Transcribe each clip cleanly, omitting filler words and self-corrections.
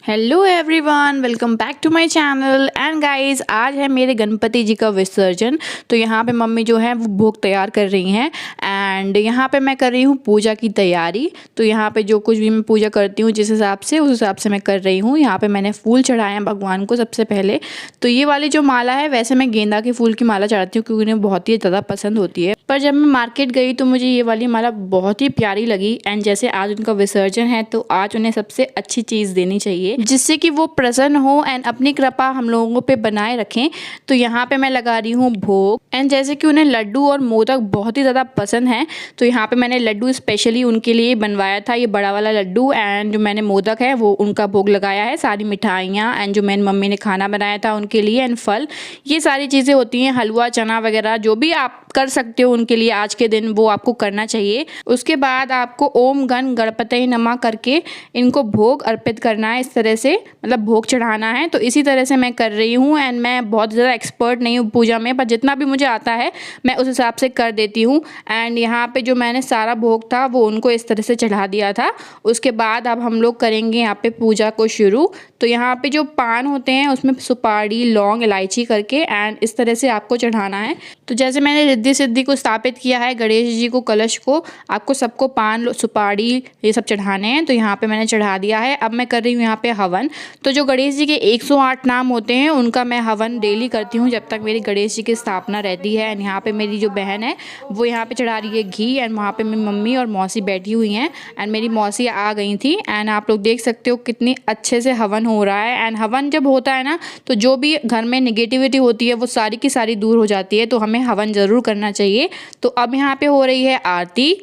Hello everyone, welcome back to my channel. And guys, आज है मेरे गणपति जी का विसर्जन। तो यहाँ पे मम्मी जो है वो भोग तैयार कर रही हैं एंड यहाँ पे मैं कर रही हूँ पूजा की तैयारी। तो यहाँ पे जो कुछ भी मैं पूजा करती हूँ जिस हिसाब से उस हिसाब से मैं कर रही हूँ। यहाँ पे मैंने फूल चढ़ाए हैं भगवान को सबसे पहले। तो ये वाली जो माला है, वैसे मैं गेंदा के फूल की माला चढ़ाती हूँ क्योंकि उन्हें बहुत ही ज़्यादा पसंद होती है। पर जब मैं मार्केट गई तो मुझे ये वाली माला बहुत ही प्यारी लगी। एंड जैसे आज उनका विसर्जन है तो आज उन्हें सबसे अच्छी चीज़ देनी चाहिए जिससे कि वो प्रसन्न हो एंड अपनी कृपा हम लोगों पे बनाए रखें। तो यहाँ पे मैं लगा रही हूँ भोग। एंड जैसे कि उन्हें लड्डू और मोदक बहुत ही ज़्यादा पसंद है तो यहाँ पे मैंने लड्डू स्पेशली उनके लिए बनवाया था, ये बड़ा वाला लड्डू। एंड जो मैंने मोदक है वो उनका भोग लगाया है, सारी मिठाइयाँ एंड जो मैंने मम्मी ने खाना बनाया था उनके लिए एंड फल, ये सारी चीज़ें होती हैं, हलवा चना वगैरह जो भी आप कर सकते हो उनके लिए आज के दिन वो आपको करना चाहिए। उसके बाद आपको ओम गण गणपतये नमः करके इनको भोग अर्पित करना है, इस तरह से मतलब भोग चढ़ाना है। तो इसी तरह से मैं कर रही हूँ। एंड मैं बहुत ज़्यादा एक्सपर्ट नहीं हूँ पूजा में, पर जितना भी मुझे आता है मैं उस हिसाब से कर देती हूँ। एंड यहाँ पे जो मैंने सारा भोग था वो उनको इस तरह से चढ़ा दिया था। उसके बाद अब हम लोग करेंगे यहाँ पे पूजा को शुरू। तो यहाँ पे जो पान होते हैं उसमें सुपारी लौंग इलायची करके एंड इस तरह से आपको चढ़ाना है। तो जैसे मैंने रिद्धि सिद्धि को स्थापित किया है, गणेश जी को कलश को, आपको सबको पान सुपारी ये सब चढ़ाने हैं। तो यहाँ पे मैंने चढ़ा दिया है। अब मैं कर रही हूँ यहाँ पे हवन। तो जो गणेश जी के 108 नाम होते हैं उनका मैं हवन डेली करती हूँ जब तक मेरी गणेश जी की स्थापना रहती है। एंड यहाँ पे मेरी जो बहन है वो यहाँ पे चढ़ा रही है घी एंड वहाँ पे मेरी मम्मी और मौसी बैठी हुई हैं एंड मेरी मौसी आ गई थी। एंड आप लोग देख सकते हो कितनी अच्छे से हवन हो रहा है। एंड हवन जब होता है ना तो जो भी घर में निगेटिविटी होती है वो सारी की सारी दूर हो जाती है। तो हमें हवन ज़रूर करना चाहिए। तो अब यहाँ पे हो रही है आरती।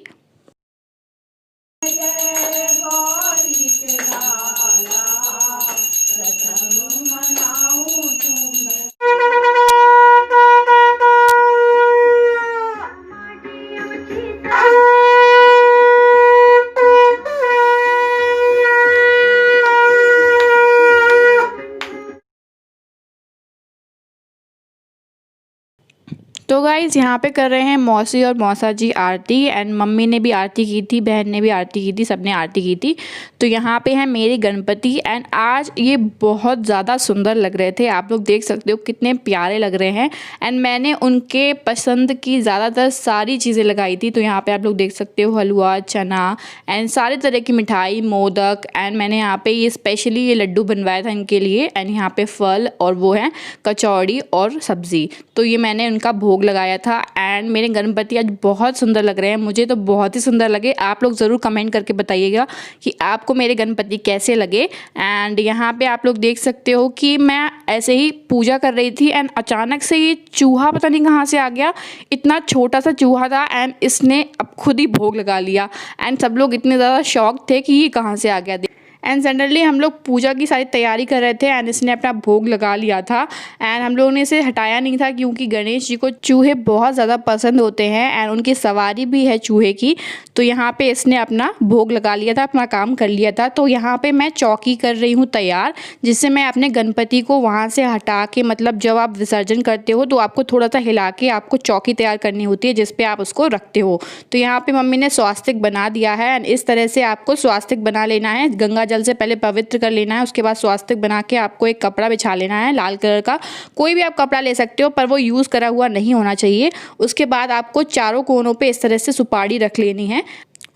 तो गाइज़ यहाँ पे कर रहे हैं मौसी और मौसा जी आरती। एंड मम्मी ने भी आरती की थी, बहन ने भी आरती की थी, सबने आरती की थी। तो यहाँ पे है मेरे गणपति एंड आज ये बहुत ज़्यादा सुंदर लग रहे थे। आप लोग देख सकते हो कितने प्यारे लग रहे हैं। एंड मैंने उनके पसंद की ज़्यादातर सारी चीज़ें लगाई थी। तो यहाँ पर आप लोग देख सकते हो हलवा चना एंड सारे तरह की मिठाई मोदक। एंड मैंने यहाँ पर ये स्पेशली ये लड्डू बनवाया था इनके लिए। एंड यहाँ पर फल और वो है कचौड़ी और सब्ज़ी। तो ये मैंने उनका भोग लगाया था। एंड मेरे गणपति आज बहुत सुंदर लग रहे हैं, मुझे तो बहुत ही सुंदर लगे। आप लोग ज़रूर कमेंट करके बताइएगा कि आपको मेरे गणपति कैसे लगे। एंड यहाँ पे आप लोग देख सकते हो कि मैं ऐसे ही पूजा कर रही थी एंड अचानक से ये चूहा पता नहीं कहाँ से आ गया। इतना छोटा सा चूहा था एंड इसने अब खुद ही भोग लगा लिया। एंड सब लोग इतने ज़्यादा शॉक थे कि ये कहाँ से आ गया। एंड सडनली हम लोग पूजा की सारी तैयारी कर रहे थे एंड इसने अपना भोग लगा लिया था। एंड हम लोगों ने इसे हटाया नहीं था क्योंकि गणेश जी को चूहे बहुत ज़्यादा पसंद होते हैं एंड उनकी सवारी भी है चूहे की। तो यहाँ पे इसने अपना भोग लगा लिया था, अपना काम कर लिया था। तो यहाँ पे मैं चौकी कर रही हूँ तैयार, जिससे मैं अपने गणपति को वहाँ से हटा के, मतलब जब आप विसर्जन करते हो तो आपको थोड़ा सा हिला के आपको चौकी तैयार करनी होती है जिस पे आप उसको रखते हो। तो यहाँ पे मम्मी ने स्वास्तिक बना दिया है एंड इस तरह से आपको स्वास्तिक बना लेना है। गंगा जल से पहले पवित्र कर लेना है, उसके बाद स्वास्तिक बना के आपको एक कपड़ा बिछा लेना है लाल कलर का। कोई भी आप कपड़ा ले सकते हो पर वो यूज़ करा हुआ नहीं होना चाहिए। उसके बाद आपको चारों कोनों पे इस तरह से सुपारी रख लेनी है।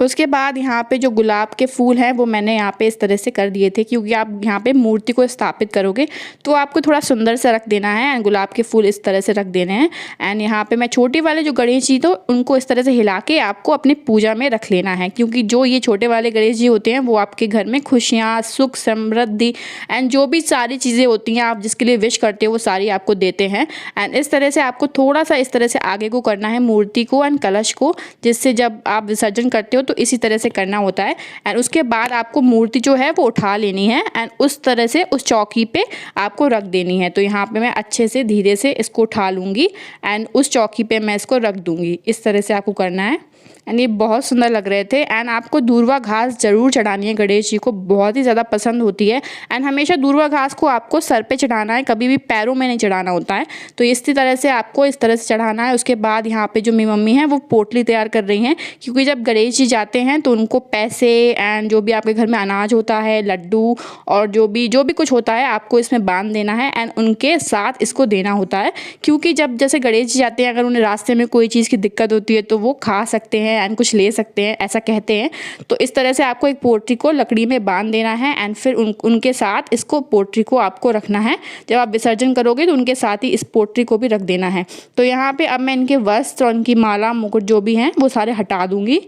उसके बाद यहाँ पे जो गुलाब के फूल हैं वो मैंने यहाँ पे इस तरह से कर दिए थे क्योंकि आप यहाँ पे मूर्ति को स्थापित करोगे तो आपको थोड़ा सुंदर से रख देना है। एंड गुलाब के फूल इस तरह से रख देने हैं। एंड यहाँ पे मैं छोटे वाले जो गणेश जी तो उनको इस तरह से हिला के आपको अपनी पूजा में रख लेना है क्योंकि जो ये छोटे वाले गणेश जी होते हैं वो आपके घर में खुशियाँ सुख समृद्धि एंड जो भी सारी चीज़ें होती हैं आप जिसके लिए विश करते हो वो सारी आपको देते हैं। एंड इस तरह से आपको थोड़ा सा इस तरह से आगे को करना है मूर्ति को एंड कलश को, जिससे जब आप विसर्जन करते हो तो इसी तरह से करना होता है। एंड उसके बाद आपको मूर्ति जो है वो उठा लेनी है एंड उस तरह से उस चौकी पे आपको रख देनी है। तो यहाँ पे मैं अच्छे से धीरे से इसको उठा लूँगी एंड उस चौकी पे मैं इसको रख दूँगी। इस तरह से आपको करना है एंड ये बहुत सुंदर लग रहे थे। एंड आपको दूर्वा घास ज़रूर चढ़ानी है, गणेश जी को बहुत ही ज़्यादा पसंद होती है। एंड हमेशा दूर्वा घास को आपको सर पे चढ़ाना है, कभी भी पैरों में नहीं चढ़ाना होता है। तो इसी तरह से आपको इस तरह से चढ़ाना है। उसके बाद यहाँ पे जो मेरी मम्मी है वो पोटली तैयार कर रही हैं, क्योंकि जब गणेश जी जाते हैं तो उनको पैसे एंड जो भी आपके घर में अनाज होता है, लड्डू और जो भी कुछ होता है आपको इसमें बांध देना है एंड उनके साथ इसको देना होता है। क्योंकि जब जैसे गणेश जी जाते हैं, अगर उन्हें रास्ते में कोई चीज़ की दिक्कत होती है तो वो खा सकते हैं एंड कुछ ले सकते हैं, ऐसा कहते हैं। तो इस तरह से आपको एक पोटली को लकड़ी में बांध देना है एंड फिर उनके साथ इसको पोटली को आपको रखना है। जब आप विसर्जन करोगे तो उनके साथ ही इस पोटली को भी रख देना है। तो यहाँ पे अब मैं इनके वस्त्र और उनकी माला मुकुट जो भी हैं वो सारे हटा दूंगी।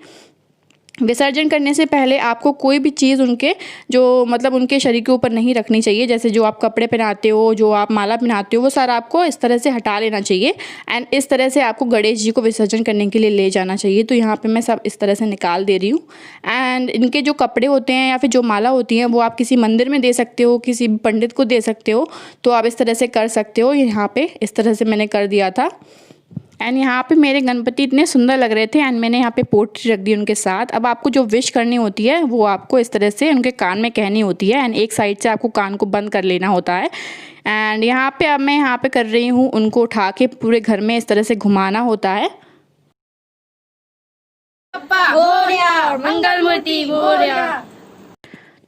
विसर्जन करने से पहले आपको कोई भी चीज़ उनके जो मतलब उनके शरीर के ऊपर नहीं रखनी चाहिए। जैसे जो आप कपड़े पहनाते हो, जो आप माला पहनाते हो, वो सारा आपको इस तरह से हटा लेना चाहिए एंड इस तरह से आपको गणेश जी को विसर्जन करने के लिए ले जाना चाहिए। तो यहाँ पे मैं सब इस तरह से निकाल दे रही हूँ। एंड इनके जो कपड़े होते हैं या फिर जो माला होती हैं वो आप किसी मंदिर में दे सकते हो, किसी पंडित को दे सकते हो। तो आप इस तरह से कर सकते हो। यहाँ पर इस तरह से मैंने कर दिया था एंड यहाँ पे मेरे गणपति इतने सुंदर लग रहे थे एंड मैंने यहाँ पे पोटली रख दी उनके साथ। अब आपको जो विश करनी होती है वो आपको इस तरह से उनके कान में कहनी होती है एंड एक साइड से आपको कान को बंद कर लेना होता है। एंड यहाँ पे अब मैं यहाँ पे कर रही हूँ, उनको उठा के पूरे घर में इस तरह से घुमाना होता है। मंगल मूर्ति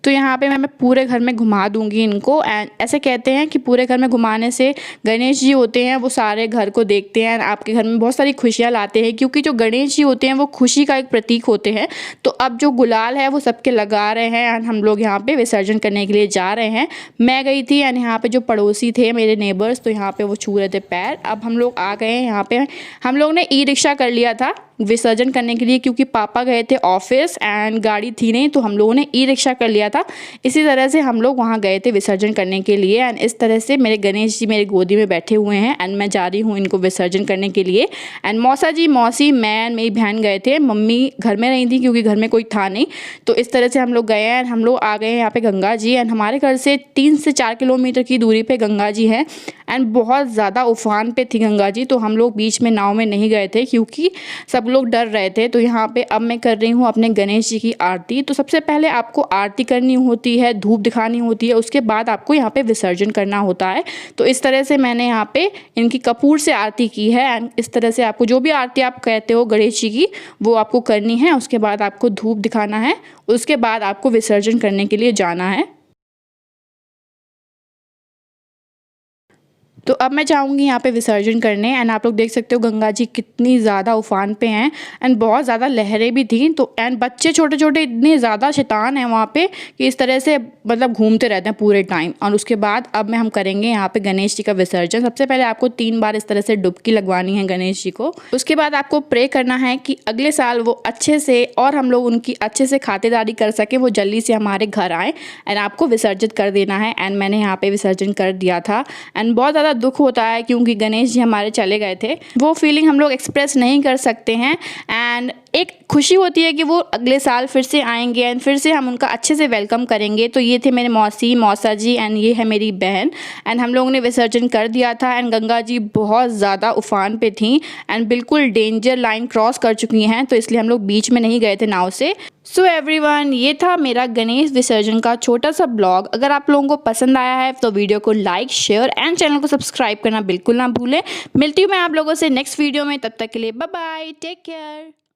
तो यहाँ पे मैं पूरे घर में घुमा दूंगी इनको। एंड ऐसे कहते हैं कि पूरे घर में घुमाने से गणेश जी होते हैं वो सारे घर को देखते हैं, आपके घर में बहुत सारी खुशियाँ लाते हैं। क्योंकि जो गणेश जी होते हैं वो खुशी का एक प्रतीक होते हैं। तो अब जो गुलाल है वो सबके लगा रहे हैं एंड हम लोग यहाँ पे विसर्जन करने के लिए जा रहे हैं। मैं गई थी एंड यहाँ पे जो पड़ोसी थे मेरे नेबर्स, तो यहाँ पे वो छू रहे थे पैर। अब हम लोग आ गए हैं यहाँ पे। हम लोग ने ई रिक्शा कर लिया था विसर्जन करने के लिए, क्योंकि पापा गए थे ऑफिस एंड गाड़ी थी नहीं, तो हम लोगों ने ई रिक्शा कर लिया था। इसी तरह से हम लोग वहाँ गए थे विसर्जन करने के लिए। एंड इस तरह से मेरे गणेश जी मेरे गोदी में बैठे हुए हैं एंड मैं जा रही हूँ इनको विसर्जन करने के लिए। एंड मौसा जी, मौसी, मैं, मेरी बहन गए थे। मम्मी घर में रही थी क्योंकि घर में कोई था नहीं। तो इस तरह से हम लोग गए हैं। हम लोग आ गए हैं यहाँ पे गंगा जी एंड हमारे घर से 3 से 4 किलोमीटर की दूरी पे गंगा जी है एंड बहुत ज़्यादा उफान पे थी गंगा जी। तो हम लोग बीच में नाव में नहीं गए थे क्योंकि सब लोग डर रहे थे। तो यहाँ पे अब मैं कर रही हूँ अपने गणेश जी की आरती। तो सबसे पहले आपको आरती करनी होती है, धूप दिखानी होती है, उसके बाद आपको यहाँ पे विसर्जन करना होता है। तो इस तरह से मैंने यहाँ पे इनकी कपूर से आरती की है एंड इस तरह से आपको जो भी आरती आप कहते हो गणेश जी की वो आपको करनी है। उसके बाद आपको धूप दिखाना है, उसके बाद आपको विसर्जन करने के लिए जाना है। तो अब मैं जाऊँगी यहाँ पे विसर्जन करने एंड आप लोग देख सकते हो गंगा जी कितनी ज़्यादा उफान पे हैं एंड बहुत ज़्यादा लहरें भी थी। तो एंड बच्चे छोटे छोटे इतने ज़्यादा शैतान हैं वहाँ पे कि इस तरह से मतलब घूमते रहते हैं पूरे टाइम। और उसके बाद अब हम करेंगे यहाँ पे गणेश जी का विसर्जन। सबसे पहले आपको 3 बार इस तरह से डुबकी लगवानी है गणेश जी को। उसके बाद आपको प्रे करना है कि अगले साल वो अच्छे से और हम लोग उनकी अच्छे से खातिरदारी कर सके, वो जल्दी से हमारे घर आए एंड आपको विसर्जित कर देना है। एंड मैंने यहाँ पे विसर्जन कर दिया था एंड बहुत ज़्यादा दुख होता है क्योंकि गणेश जी हमारे चले गए थे। वो फीलिंग हम लोग एक्सप्रेस नहीं कर सकते हैं एंड एक खुशी होती है कि वो अगले साल फिर से आएंगे एंड फिर से हम उनका अच्छे से वेलकम करेंगे। तो ये थे मेरे मौसी, मौसा जी एंड ये है मेरी बहन। एंड हम लोगों ने विसर्जन कर दिया था एंड गंगा जी बहुत ज़्यादा उफान पे थी एंड बिल्कुल डेंजर लाइन क्रॉस कर चुकी हैं, तो इसलिए हम लोग बीच में नहीं गए थे नाव से। सो एवरीवन, ये था मेरा गणेश विसर्जन का छोटा सा ब्लॉग। अगर आप लोगों को पसंद आया है तो वीडियो को लाइक, शेयर एंड चैनल को सब्सक्राइब करना बिल्कुल ना भूलें। मिलती हूँ मैं आप लोगों से नेक्स्ट वीडियो में, तब तक के लिए बाय बाय, टेक केयर।